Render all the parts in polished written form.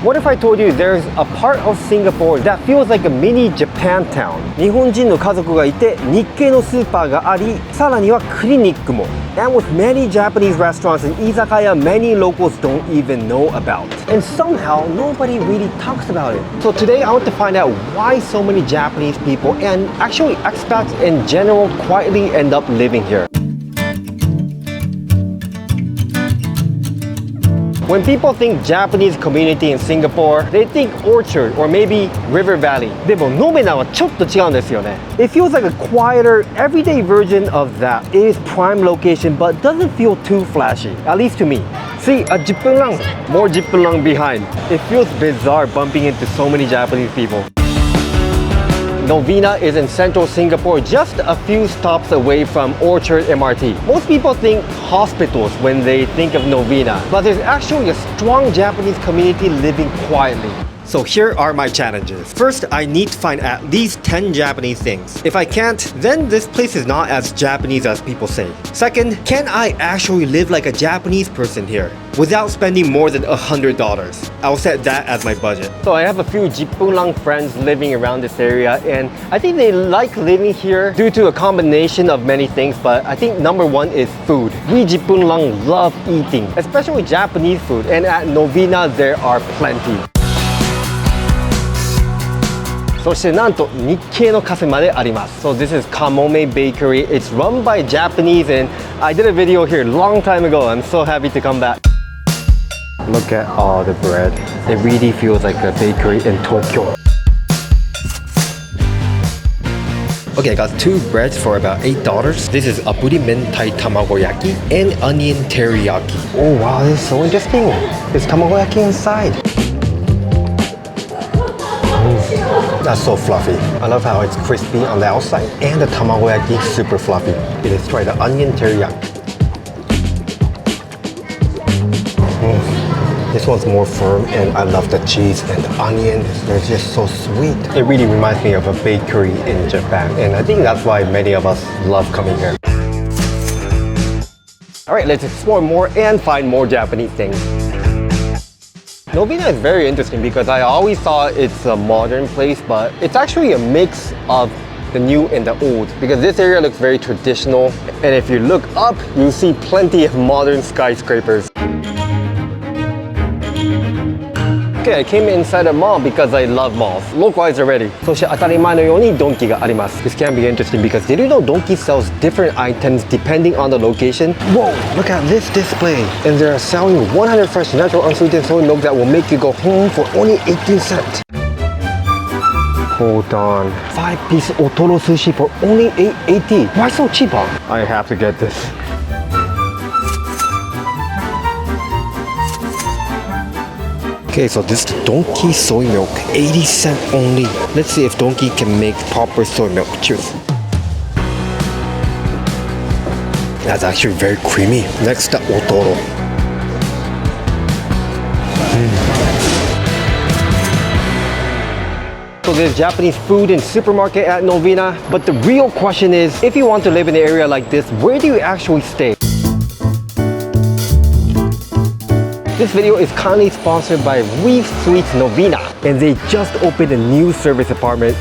What if I told you there's a part of Singapore that feels like a mini Japantown? 日本人の家族がいて、日系のスーパーがあり、さらにはクリニックも。And with many Japanese restaurants and izakaya, many locals don't even know about. And somehow, nobody really talks about it. So today, I want to find out why so many Japanese people, and actually expats in general, quietly end up living here. When people think Japanese community in Singapore, they think Orchard or maybe River Valley. でも Novena はちょっと違うんですよね. It feels like a quieter, everyday version of that. It is prime location but doesn't feel too flashy, at least to me. See, a jippun lang, more jippun lang behind. It feels bizarre bumping into so many Japanese people. Novena is in central Singapore, just a few stops away from Orchard MRT. Most people think hospitals when they think of Novena, but there's actually a strong Japanese community living quietly. So here are my challenges. First, I need to find at least 10 Japanese things. If I can't, then this place is not as Japanese as people say. Second, can I actually live like a Japanese person here without spending more than $100? I'll set that as my budget. So I have a few Jippulang friends living around this area, and I think they like living here due to a combination of many things, but I think number one is food. We Jippulang love eating, especially Japanese food, and at Novena there are plenty. そしてなんと日系のカフェまであります。So this is Kamome Bakery. It's run by Japanese and I did a video here a long time ago. I'm so happy to come back. Look at all the bread. It really feels like a bakery in Tokyo. Okay, I got two breads for about $8. This is aburi mentai tamagoyaki and onion teriyaki. Oh wow, this is so interesting. There's tamagoyaki inside. That's so fluffy. I love how it's crispy on the outside and the tamagoyaki super fluffy. Okay, let's try the onion teriyaki. This one's more firm and I love the cheese and the onion. They're just so sweet. It really reminds me of a bakery in Japan and I think that's why many of us love coming here. Alright, let's explore more and find more Japanese things. Novena is very interesting because I always thought it's a modern place, but it's actually a mix of the new and the old because this area looks very traditional, and if you look up, you'll see plenty of modern skyscrapers. Okay, I came inside a mall because I love malls. Localized already. そして当たり前のようにドンキがあります。This can be interesting because did you know Donki sells different items depending on the location? Whoa, look at this display. And they're selling 100 fresh natural unsweetened soy milk that will make you go home for only 18 cents. Hold on. 5-piece otoro sushi for only $8.80. Why so cheap, huh? I have to get this. Okay, so this is Donki soy milk, 80 cents only. Let's see if Donki can make proper soy milk. Cheers. That's actually very creamy. Next, the otoro. So there's Japanese food and supermarket at Novena, but the real question is, if you want to live in an area like this, where do you actually stay? This video is kindly sponsored by Reef Suites Novena, and they just opened a new service apartment.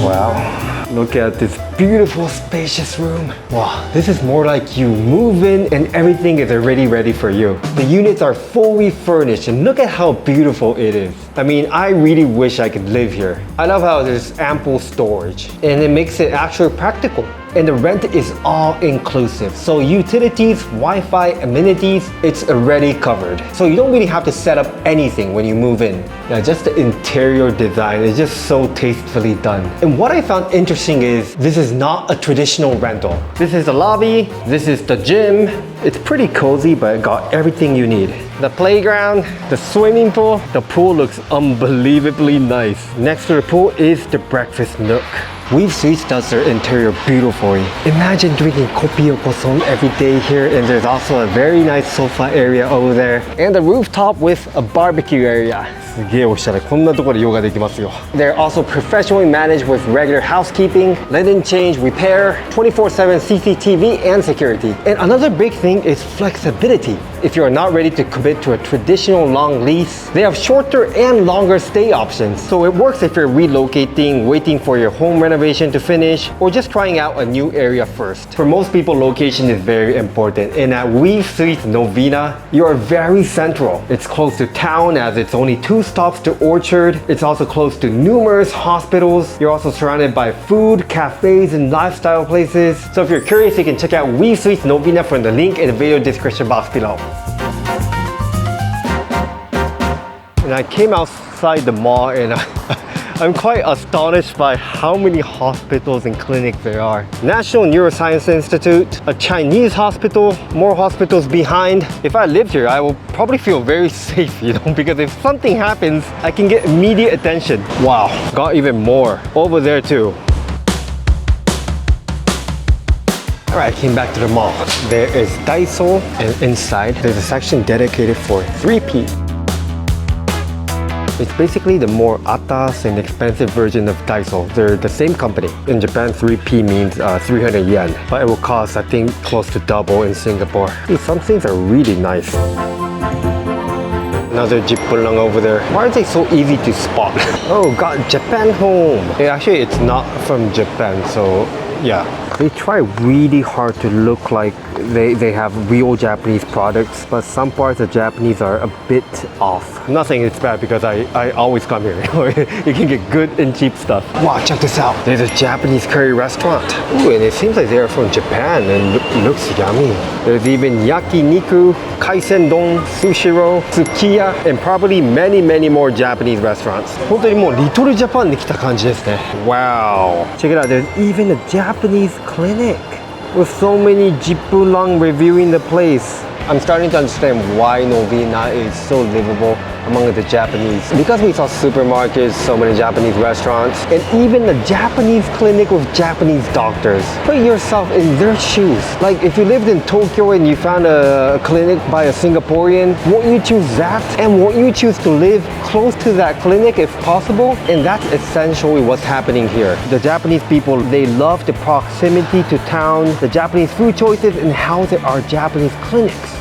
Wow, look at this beautiful spacious room. Wow, this is more like you move in and everything is already ready for you. The units are fully furnished and look at how beautiful it is. I mean, I really wish I could live here. I love how there's ample storage and it makes it actually practical. And the rent is all inclusive. So utilities, Wi-Fi, amenities, it's already covered. So you don't really have to set up anything when you move in. Yeah, just the interior design is just so tastefully done. And what I found interesting is this is not a traditional rental. This is the lobby, this is the gym. It's pretty cozy, but it got everything you need. The playground, the swimming pool. The pool looks unbelievably nice. Next to the pool is the breakfast nook. Reef Suites does their interior beautifully. Imagine drinking kopi or kosong every day here, and there's also a very nice sofa area over there and a rooftop with a barbecue area. すげえおしゃれ。こんなところでヨガできますよ。They're also professionally managed with regular housekeeping, linen change, repair, 24/7 CCTV, and security. And another big thing is flexibility. If you are not ready to commit to a traditional long lease, they have shorter and longer stay options. So it works if you're relocating, waiting for your home renovation to finish, or just trying out a new area first. For most people, location is very important. And at Weave Suites Novena, you are very central. It's close to town as it's only 2 stops to Orchard. It's also close to numerous hospitals. You're also surrounded by food, cafes, and lifestyle places. So if you're curious, you can check out Weave Suites Novena from the link in the video description box below. And I came outside the mall and I'm quite astonished by how many hospitals and clinics there are. National Neuroscience Institute, a Chinese hospital, more hospitals behind. If I lived here, I will probably feel very safe, you know, because if something happens, I can get immediate attention. Wow, got even more over there too. Alright, I came back to the mall. There is Daiso, and inside there's a section dedicated for 3P. It's basically the more atas and expensive version of Daiso. They're the same company. In Japan, 3P means 300 yen, but it will cost, I think, close to double in Singapore. Some things are really nice. Another Jippulang over there. Why are they so easy to spot? Oh, got Japan Home. Actually, it's not from Japan, so yeah. They try really hard to look like they have real Japanese products, but some parts of Japanese are a bit off. I'm not saying it's bad because I always come here. You can get good and cheap stuff. Wow, check this out. There's a Japanese curry restaurant. Ooh, and it seems like they're from Japan and looks yummy. There's even yakiniku, kaisendon, sushiro, tsukiya, and probably many more Japanese restaurants. 本当にもうリトルジャパンに来た感じですね. Wow. Check it out. There's even a Japanese clinic with so many Jippulang reviewing the place. I'm starting to understand why Novena is so livable among the Japanese. Because we saw supermarkets, so many Japanese restaurants, and even a Japanese clinic with Japanese doctors. Put yourself in their shoes. Like if you lived in Tokyo and you found a clinic by a Singaporean, won't you choose that? And won't you choose to live close to that clinic if possible? And that's essentially what's happening here. The Japanese people, they love the proximity to town, the Japanese food choices, and how there are Japanese clinics.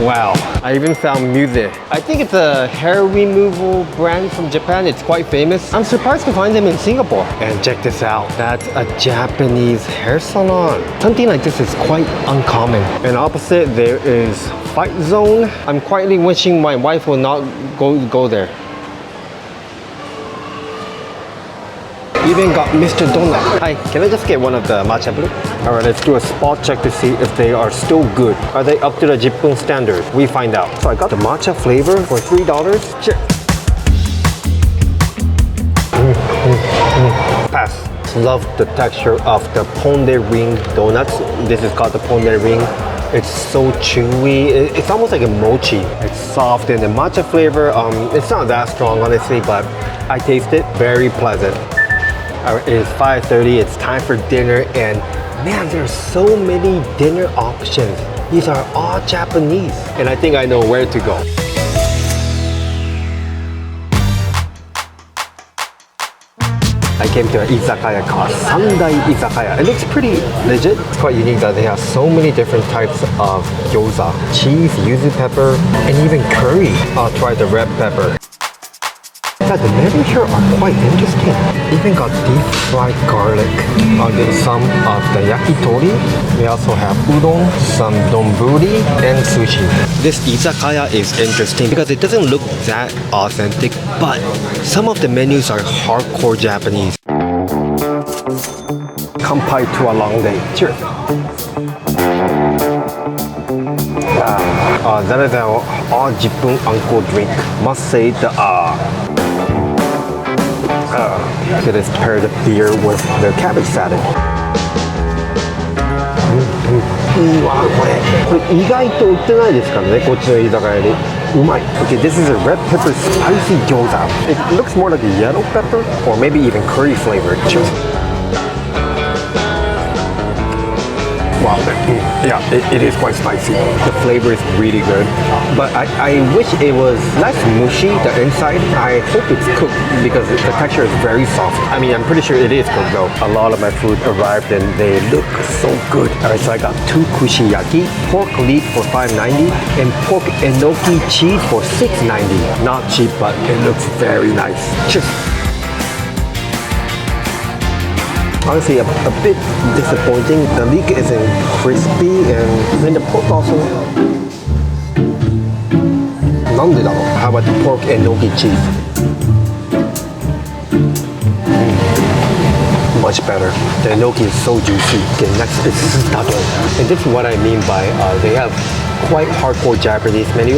Wow, I even found Muse. I think it's a hair removal brand from Japan. It's quite famous. I'm surprised to find them in Singapore. And check this out. That's a Japanese hair salon. Something like this is quite uncommon. And opposite, there is Fight Zone. I'm quietly wishing my wife will not go there. Even got Mr. Donut. Hi, can I just get one of the matcha blue? Alright, let's do a spot check to see if they are still good. Are they up to the Jippun standard? We find out. So I got the matcha flavor for $3. Sure. Pass. Love the texture of the Ponde Ring donuts. This is called the Ponde Ring. It's so chewy. It's almost like a mochi. It's soft, and the matcha flavor, it's not that strong honestly, but I taste it. Very pleasant. It is 5:30, it's time for dinner, and man, there's so many dinner options. These are all Japanese, and I think I know where to go. I came to an izakaya called Sandai Izakaya. It looks pretty legit. It's quite unique that they have so many different types of gyoza. Cheese, yuzu pepper, and even curry. I'll try the red pepper. The menu here are quite interesting. Even got deep fried garlic. I'll get some of the yakitori. We also have udon, some donburi, and sushi. This izakaya is interesting because it doesn't look that authentic, but some of the menus are hardcore Japanese. Kanpai to a long day. Cheers. That is an all Jippun uncle drink. Must say the it is paired beer with the cabbage salad. いいわこれ。これ意外と売ってないですからね、こっちの居酒屋に。うまい。Okay, this is a red pepper spicy gyoza. It looks more like a yellow pepper or maybe even curry flavored. Cheers. Wow. Yeah, it is quite spicy. The flavor is really good, but I wish it was less mushy, the inside. I hope it's cooked because the texture is very soft. I mean, I'm pretty sure it is cooked though. A lot of my food arrived and they look so good. Alright, so I got 2 kushiyaki, pork leek for $5.90, and pork enoki cheese for $6.90. Not cheap, but it looks very nice. Cheers! Honestly, a bit disappointing. The leek isn't crispy and the pork also. How about the pork enoki cheese? Much better. The enoki is so juicy. Okay, next is istado. And this is what I mean by they have quite hardcore Japanese menu.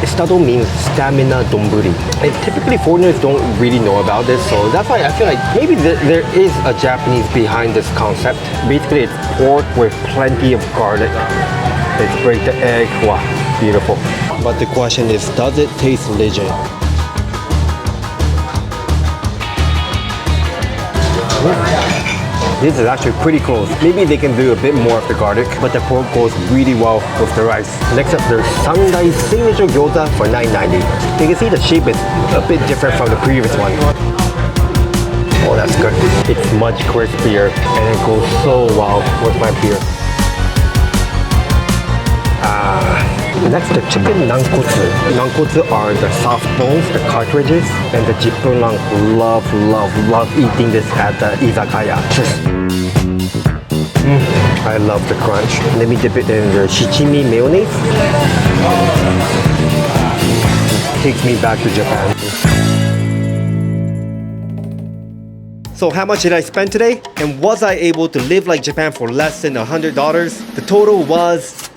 Istado means stamina donburi. And typically foreigners don't really know about this, so that's why I feel like maybe there is a Japanese behind this concept. Basically, it's pork with plenty of garlic. Let's break the egg. Wow, beautiful. But the question is, does it taste legit? This is actually pretty close. Maybe they can do a bit more of the garlic, but the pork goes really well with the rice. Next up, there's Sangai's signature gyoza for $9.90. You can see the shape is a bit different from the previous one. Oh, that's good. It's much crispier and it goes so well with my beer. Next, the chicken nankotsu. Nankotsu are the soft bones, the cartridges, and the jippulang love eating this at the izakaya. I love the crunch. Let me dip it in the shichimi mayonnaise. Takes me back to Japan. So how much did I spend today? And was I able to live like Japan for less than $100? The total was...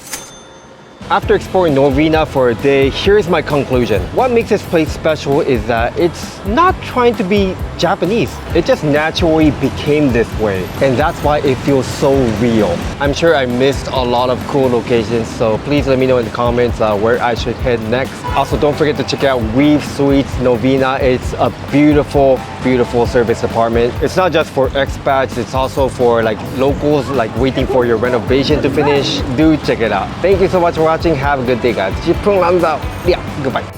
After exploring Novena for a day, here's my conclusion. What makes this place special is that it's not trying to be Japanese. It just naturally became this way. And that's why it feels so real. I'm sure I missed a lot of cool locations, so please let me know in the comments where I should head next. Also, don't forget to check out Weave Suites Novena. It's a beautiful service apartment. It's not just for expats, it's also for like locals, like waiting for your renovation to finish. Do check it out. Thank you so much for watching. Have a good day, guys. Jipung lands out. Yeah, goodbye.